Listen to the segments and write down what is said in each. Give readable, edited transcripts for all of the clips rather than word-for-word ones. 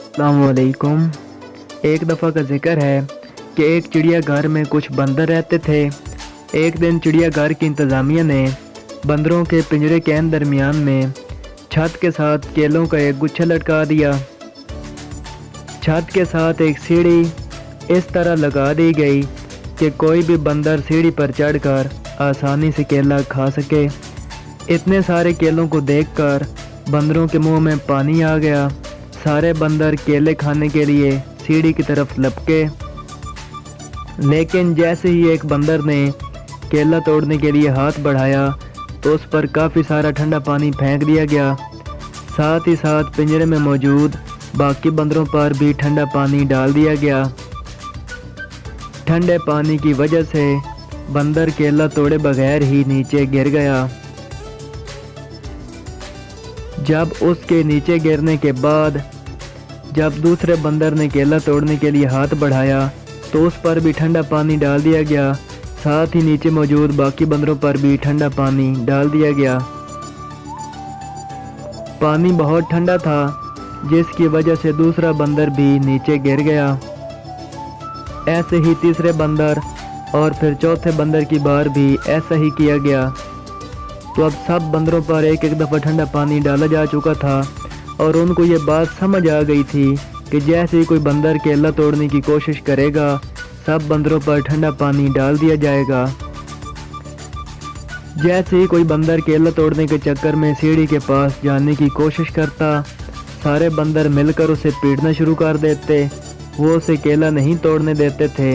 अस्सलाम वालेकुम। एक दफ़ा का जिक्र है कि एक चिड़िया घर में कुछ बंदर रहते थे। एक दिन चिड़िया घर की इंतज़ामिया ने बंदरों के पिंजरे के दरमियान में छत के साथ केलों का एक गुच्छा लटका दिया। छत के साथ एक सीढ़ी इस तरह लगा दी गई कि कोई भी बंदर सीढ़ी पर चढ़कर आसानी से केला खा सके। इतने सारे केलों को देखकर बंदरों के मुंह में पानी आ गया। सारे बंदर केले खाने के लिए सीढ़ी की तरफ लपके, लेकिन जैसे ही एक बंदर ने केला तोड़ने के लिए हाथ बढ़ाया तो उस पर काफ़ी सारा ठंडा पानी फेंक दिया गया। साथ ही साथ पिंजरे में मौजूद बाकी बंदरों पर भी ठंडा पानी डाल दिया गया। ठंडे पानी की वजह से बंदर केला तोड़े बगैर ही नीचे गिर गया। जब उसके नीचे गिरने के बाद जब दूसरे बंदर ने केला तोड़ने के लिए हाथ बढ़ाया तो उस पर भी ठंडा पानी डाल दिया गया। साथ ही नीचे मौजूद बाकी बंदरों पर भी ठंडा पानी डाल दिया गया। पानी बहुत ठंडा था, जिसकी वजह से दूसरा बंदर भी नीचे गिर गया। ऐसे ही तीसरे बंदर और फिर चौथे बंदर की बार भी ऐसा ही किया गया। तो अब सब बंदरों पर एक एक दफ़ा ठंडा पानी डाला जा चुका था और उनको ये बात समझ आ गई थी कि जैसे ही कोई बंदर केला तोड़ने की कोशिश करेगा सब बंदरों पर ठंडा पानी डाल दिया जाएगा। जैसे ही कोई बंदर केला तोड़ने के चक्कर में सीढ़ी के पास जाने की कोशिश करता, सारे बंदर मिलकर उसे पीटना शुरू कर देते। वो उसे केला नहीं तोड़ने देते थे।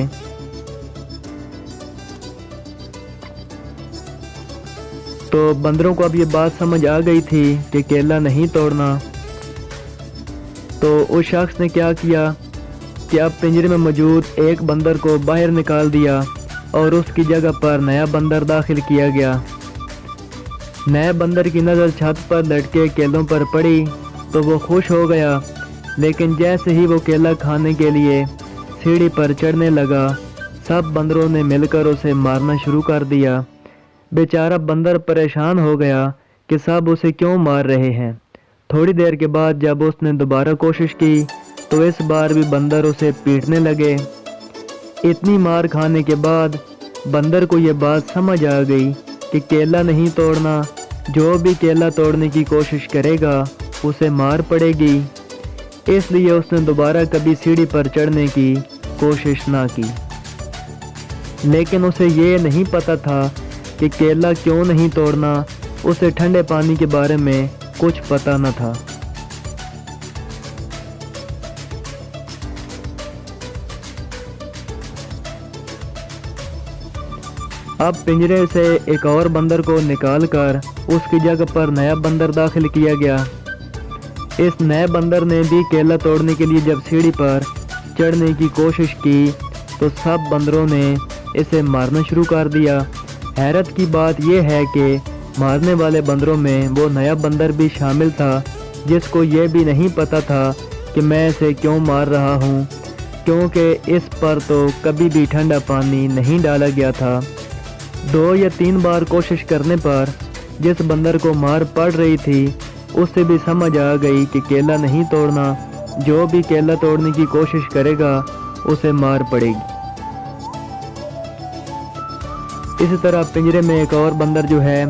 तो बंदरों को अब ये बात समझ आ गई थी कि केला नहीं तोड़ना। तो उस शख्स ने क्या किया कि अब पिंजरे में मौजूद एक बंदर को बाहर निकाल दिया और उसकी जगह पर नया बंदर दाखिल किया गया। नए बंदर की नज़र छत पर लटके केलों पर पड़ी तो वो खुश हो गया, लेकिन जैसे ही वो केला खाने के लिए सीढ़ी पर चढ़ने लगा सब बंदरों ने मिलकर उसे मारना शुरू कर दिया। बेचारा बंदर परेशान हो गया कि सब उसे क्यों मार रहे हैं। थोड़ी देर के बाद जब उसने दोबारा कोशिश की तो इस बार भी बंदर उसे पीटने लगे। इतनी मार खाने के बाद बंदर को ये बात समझ आ गई कि केला नहीं तोड़ना, जो भी केला तोड़ने की कोशिश करेगा उसे मार पड़ेगी। इसलिए उसने दोबारा कभी सीढ़ी पर चढ़ने की कोशिश ना की। लेकिन उसे ये नहीं पता था कि केला क्यों नहीं तोड़ना। उसे ठंडे पानी के बारे में कुछ पता न था। अब पिंजरे से एक और बंदर को निकालकर उसकी जगह पर नया बंदर दाखिल किया गया। इस नए बंदर ने भी केला तोड़ने के लिए जब सीढ़ी पर चढ़ने की कोशिश की तो सब बंदरों ने इसे मारना शुरू कर दिया। हैरत की बात यह है कि मारने वाले बंदरों में वो नया बंदर भी शामिल था, जिसको ये भी नहीं पता था कि मैं इसे क्यों मार रहा हूँ, क्योंकि इस पर तो कभी भी ठंडा पानी नहीं डाला गया था। 2 या 3 बार कोशिश करने पर जिस बंदर को मार पड़ रही थी उससे भी समझ आ गई कि केला नहीं तोड़ना, जो भी केला तोड़ने की कोशिश करेगा उसे मार पड़ेगी। इसी तरह पिंजरे में एक और बंदर जो है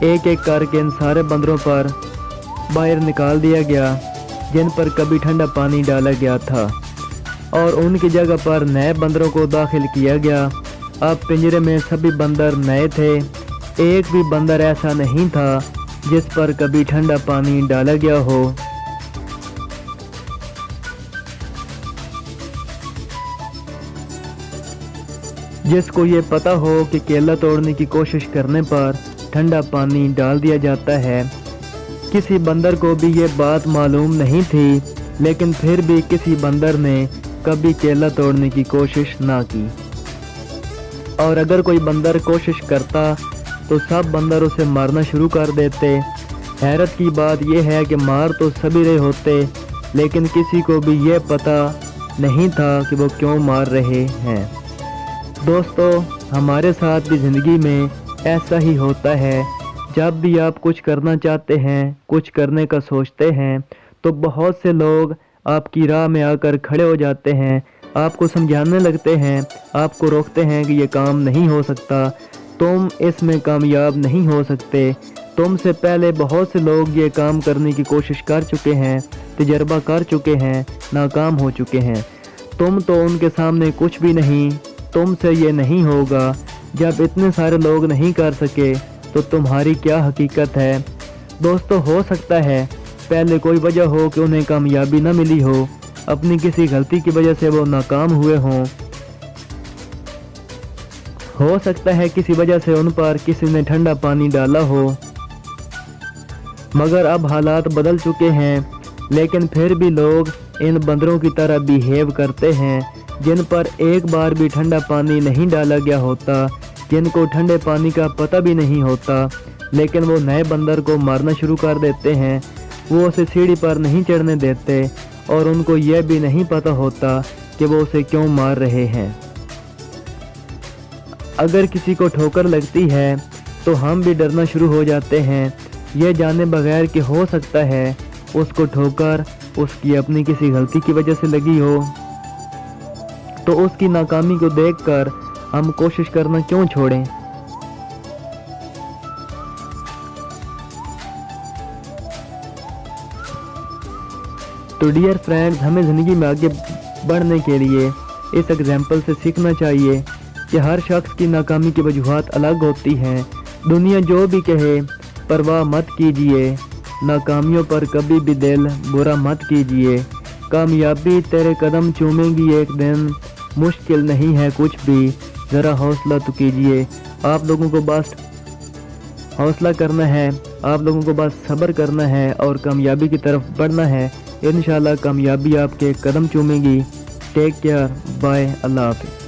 एक एक करके इन सारे बंदरों पर बाहर निकाल दिया गया जिन पर कभी ठंडा पानी डाला गया था और उनकी जगह पर नए बंदरों को दाखिल किया गया। अब पिंजरे में सभी बंदर नए थे। एक भी बंदर ऐसा नहीं था जिस पर कभी ठंडा पानी डाला गया हो। जिसको ये पता हो कि केला तोड़ने की कोशिश करने पर ठंडा पानी डाल दिया जाता है। किसी बंदर को भी ये बात मालूम नहीं थी, लेकिन फिर भी किसी बंदर ने कभी केला तोड़ने की कोशिश ना की। और अगर कोई बंदर कोशिश करता तो सब बंदर उसे मारना शुरू कर देते। हैरत की बात यह है कि मार तो सभी रहे होते, लेकिन किसी को भी ये पता नहीं था कि वो क्यों मार रहे हैं। दोस्तों, हमारे साथ भी ज़िंदगी में ऐसा ही होता है। जब भी आप कुछ करना चाहते हैं, कुछ करने का सोचते हैं, तो बहुत से लोग آپ کی راہ میں آ کر کھڑے ہو جاتے ہیں، آپ کو سمجھانے لگتے ہیں، آپ کو روکتے ہیں کہ یہ کام نہیں ہو سکتا، تم اس میں کامیاب نہیں ہو سکتے، تم سے پہلے بہت سے لوگ یہ کام کرنے کی کوشش کر چکے ہیں، تجربہ کر چکے ہیں، ناکام ہو چکے ہیں، تم تو ان کے سامنے کچھ بھی نہیں، تم سے یہ نہیں ہوگا۔ جب اتنے سارے لوگ نہیں کر سکے تو تمہاری کیا حقیقت ہے؟ دوستو، ہو سکتا ہے پہلے کوئی وجہ ہو کہ انہیں کامیابی نہ ملی ہو، اپنی کسی غلطی کی وجہ سے وہ ناکام ہوئے ہوں، ہو سکتا ہے کسی وجہ سے ان پر کسی نے ٹھنڈا پانی ڈالا ہو، مگر اب حالات بدل چکے ہیں، لیکن پھر بھی لوگ ان بندروں کی طرح بیہیو کرتے ہیں جن پر ایک بار بھی ٹھنڈا پانی نہیں ڈالا گیا ہوتا، جن کو ٹھنڈے پانی کا پتہ بھی نہیں ہوتا، لیکن وہ نئے بندر کو مارنا شروع کر دیتے ہیں، وہ اسے سیڑھی پر نہیں چڑھنے دیتے اور ان کو یہ بھی نہیں پتہ ہوتا کہ وہ اسے کیوں مار رہے ہیں۔ اگر کسی کو ٹھوکر لگتی ہے تو ہم بھی ڈرنا شروع ہو جاتے ہیں، یہ جانے بغیر کہ ہو سکتا ہے اس کو ٹھوکر اس کی اپنی کسی غلطی کی وجہ سے لگی ہو، تو اس کی ناکامی کو دیکھ کر ہم کوشش کرنا کیوں چھوڑیں؟ تو ڈیئر فرینڈز، ہمیں زندگی میں آگے بڑھنے کے لیے اس ایگزامپل سے سیکھنا چاہیے کہ ہر شخص کی ناکامی کی وجوہات الگ ہوتی ہیں، دنیا جو بھی کہے پرواہ مت کیجیے، ناکامیوں پر کبھی بھی دل برا مت کیجیے، کامیابی تیرے قدم چومے گی ایک دن، مشکل نہیں ہے کچھ بھی، ذرا حوصلہ تو کیجیے۔ آپ لوگوں کو بس حوصلہ کرنا ہے، آپ لوگوں کو بس صبر کرنا ہے اور کامیابی کی طرف بڑھنا ہے، انشاءاللہ کامیابی آپ کے قدم چومے گی۔ ٹیک کیئر، بائے، اللہ حافظ۔